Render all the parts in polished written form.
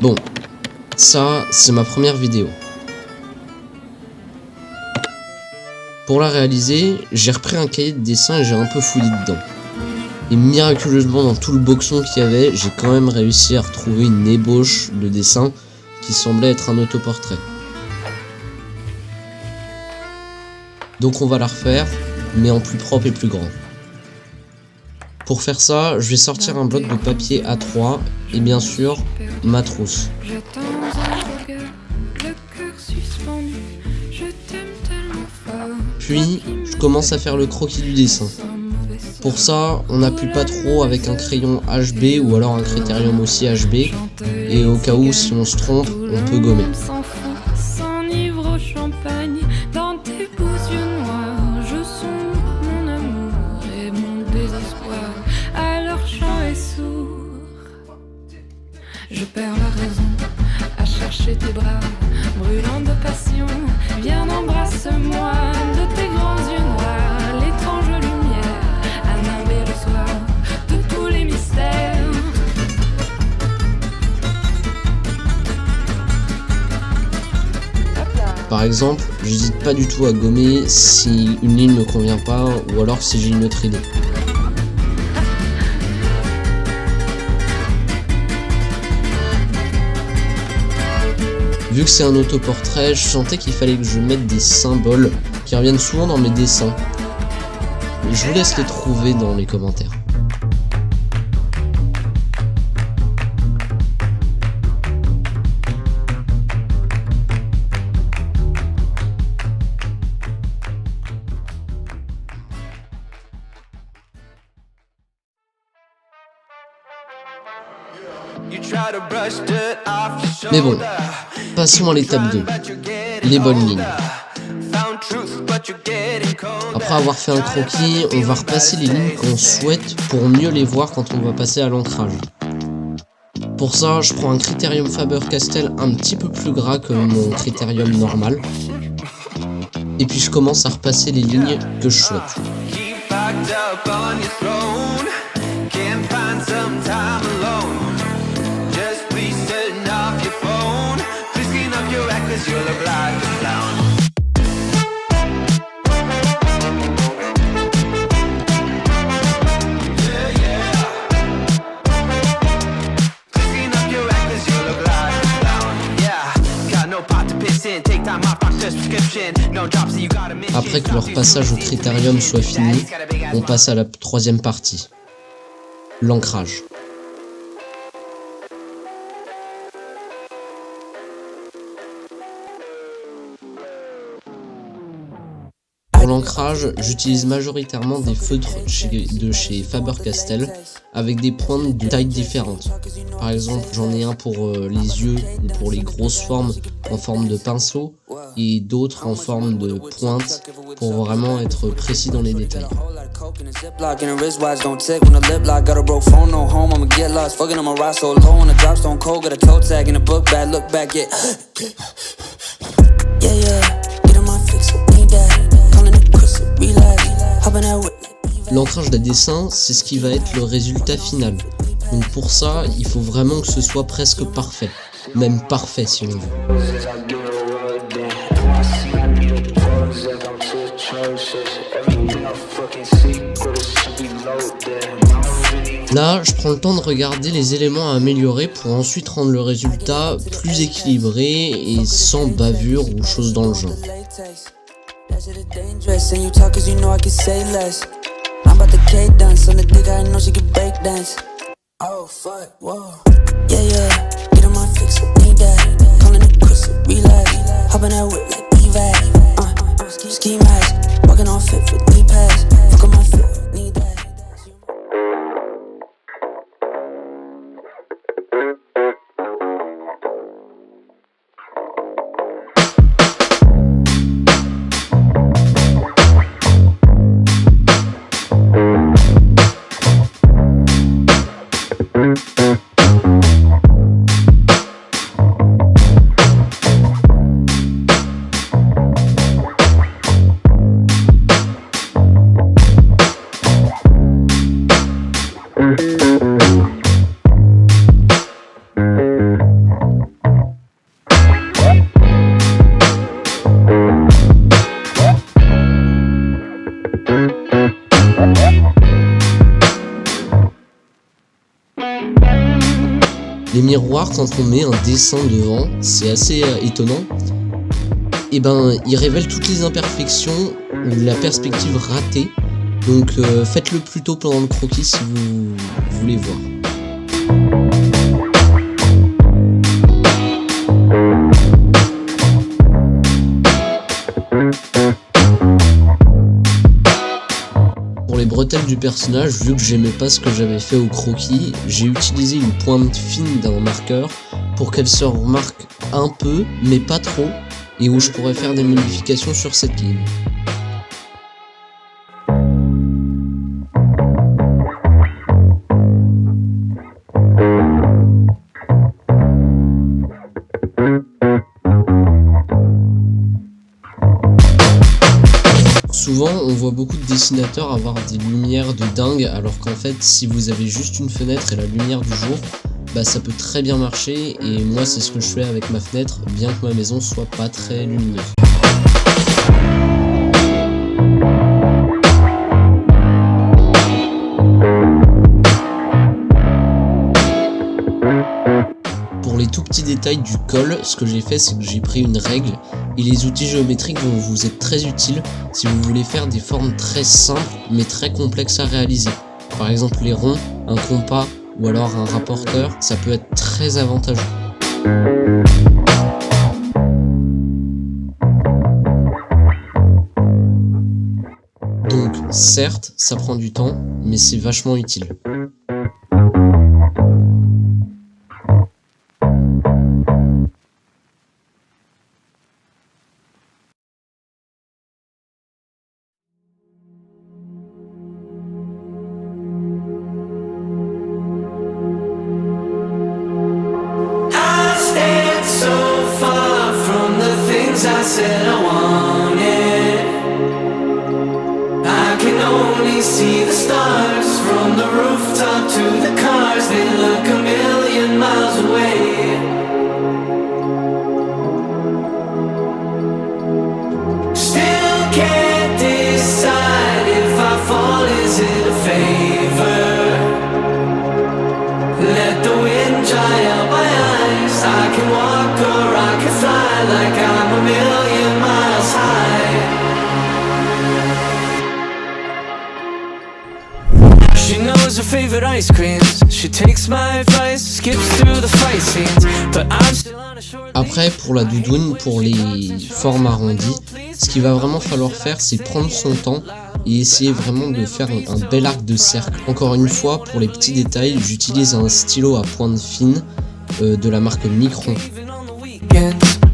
Bon, ça, c'est ma première vidéo. Pour la réaliser, j'ai repris un cahier de dessin et j'ai un peu fouillé dedans. Et miraculeusement, dans tout le boxon qu'il y avait, j'ai quand même réussi à retrouver une ébauche de dessin qui semblait être un autoportrait. Donc on va la refaire, mais en plus propre et plus grand. Pour faire ça, je vais sortir un bloc de papier A3 et bien sûr, ma trousse. Puis, je commence à faire le croquis du dessin. Pour ça, on n'appuie pas trop avec un crayon HB ou alors un critérium aussi HB. Et au cas où, si on se trompe, on peut gommer. Je perds la raison à chercher tes bras brûlants de passion. Viens, embrasse-moi de tes grands yeux noirs, l'étrange lumière à nimber le soir de tous les mystères. Par exemple, j'hésite pas du tout à gommer si une ligne me convient pas ou alors si j'ai une autre idée. Vu que c'est un autoportrait, je sentais qu'il fallait que je mette des symboles qui reviennent souvent dans mes dessins. Je vous laisse les trouver dans les commentaires. Mais bon, passons à l'étape 2, les bonnes lignes. Après avoir fait un croquis, on va repasser les lignes qu'on souhaite pour mieux les voir quand on va passer à l'ancrage. Pour ça, je prends un critérium Faber-Castell un petit peu plus gras que mon critérium normal. Et puis je commence à repasser les lignes que je souhaite. Après que le repassage au critérium soit fini, on passe à la troisième partie, l'ancrage. Pour l'ancrage, j'utilise majoritairement des feutres de chez Faber-Castell avec des pointes de tailles différentes. Par exemple, j'en ai un pour les yeux ou pour les grosses formes en forme de pinceau et d'autres en forme de pointe pour vraiment être précis dans les détails. L'ancrage d'un dessin, c'est ce qui va être le résultat final. Donc pour ça, il faut vraiment que ce soit presque parfait. Même parfait si on veut. Là, je prends le temps de regarder les éléments à améliorer pour ensuite rendre le résultat plus équilibré et sans bavure ou choses dans le genre. Les miroirs, quand on met un dessin devant, c'est assez étonnant. Et ben, ils révèlent toutes les imperfections, la perspective ratée. Donc faites-le plutôt pendant le croquis si vous voulez voir. Pour les bretelles du personnage, vu que j'aimais pas ce que j'avais fait au croquis, j'ai utilisé une pointe fine d'un marqueur pour qu'elle se remarque un peu, mais pas trop, et où je pourrais faire des modifications sur cette ligne. Souvent, on voit beaucoup de dessinateurs avoir des lumières de dingue, alors qu'en fait, si vous avez juste une fenêtre et la lumière du jour, bah ça peut très bien marcher, et moi c'est ce que je fais avec ma fenêtre, bien que ma maison soit pas très lumineuse. Pour les tout petits détails du col, ce que j'ai fait, c'est que j'ai pris une règle, et les outils géométriques vont vous être très utiles si vous voulez faire des formes très simples mais très complexes à réaliser. Par exemple les ronds, un compas ou alors un rapporteur, ça peut être très avantageux. Donc certes, ça prend du temps, mais c'est vachement utile. I said I wanted. I can only see the stars from the rooftop to the cars. They look a million miles away. Still can't decide if I fall, is it a favor? Let the wind dry out my eyes. I can walk or I can fly like I'm a million miles high. She knows her favorite ice creams. She takes my advice, skips through the fight scenes. But I'm still on a short. Après, pour la doudoune, pour les formes arrondies, ce qu'il va vraiment falloir faire, c'est prendre son temps et essayer vraiment de faire un bel arc de cercle. Encore une fois, pour les petits détails, j'utilise un stylo à pointe fine de la marque Micron.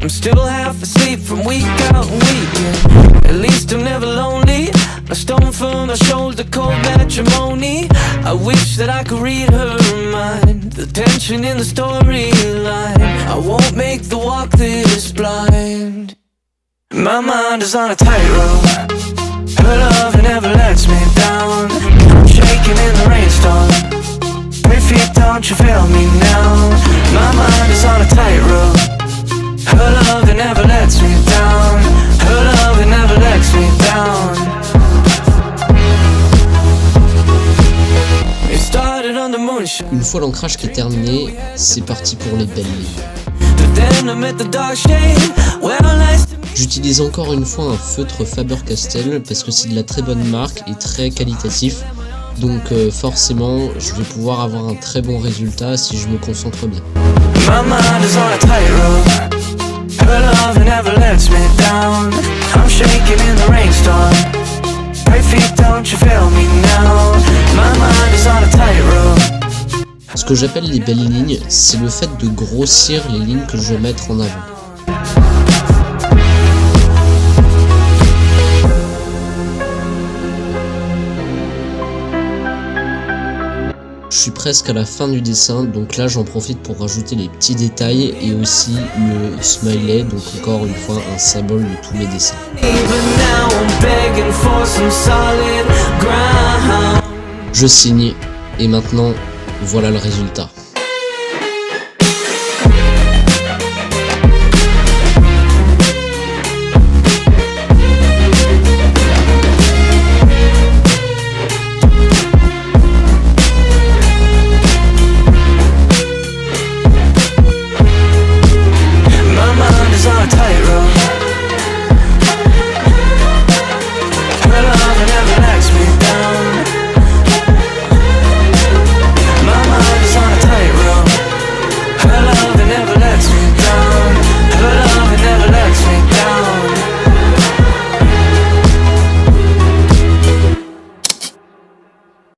I'm still half asleep from week out and weekend. At least I'm never lonely. A stone from my shoulder, cold matrimony. I wish that I could read her mind. The tension in the storyline. I won't make the walk this blind. My mind is on a tightrope. Her love never lets me down. I'm shaking in the rainstorm. Baby, don't you fail me now. My mind is on a tightrope. Her love never lets me down. Her love never lets me down. It started on the moonshine. Une fois l'ancrage qui est terminé, c'est parti pour les belles lignes. J'utilise encore une fois un feutre Faber-Castell parce que c'est de la très bonne marque et très qualitatif. Donc forcément, je vais pouvoir avoir un très bon résultat si je me concentre bien. My mind is on a tightrope. Her love never lets me down. I'm shaking in the rainstorm. Baby, don't you fail me now. My mind is on a tightrope. Ce que j'appelle les belles lignes, c'est le fait de grossir les lignes que je vais mettre en avant. Je suis presque à la fin du dessin, donc là j'en profite pour rajouter les petits détails et aussi le smiley, donc encore une fois un symbole de tous mes dessins. Je signe et maintenant voilà le résultat.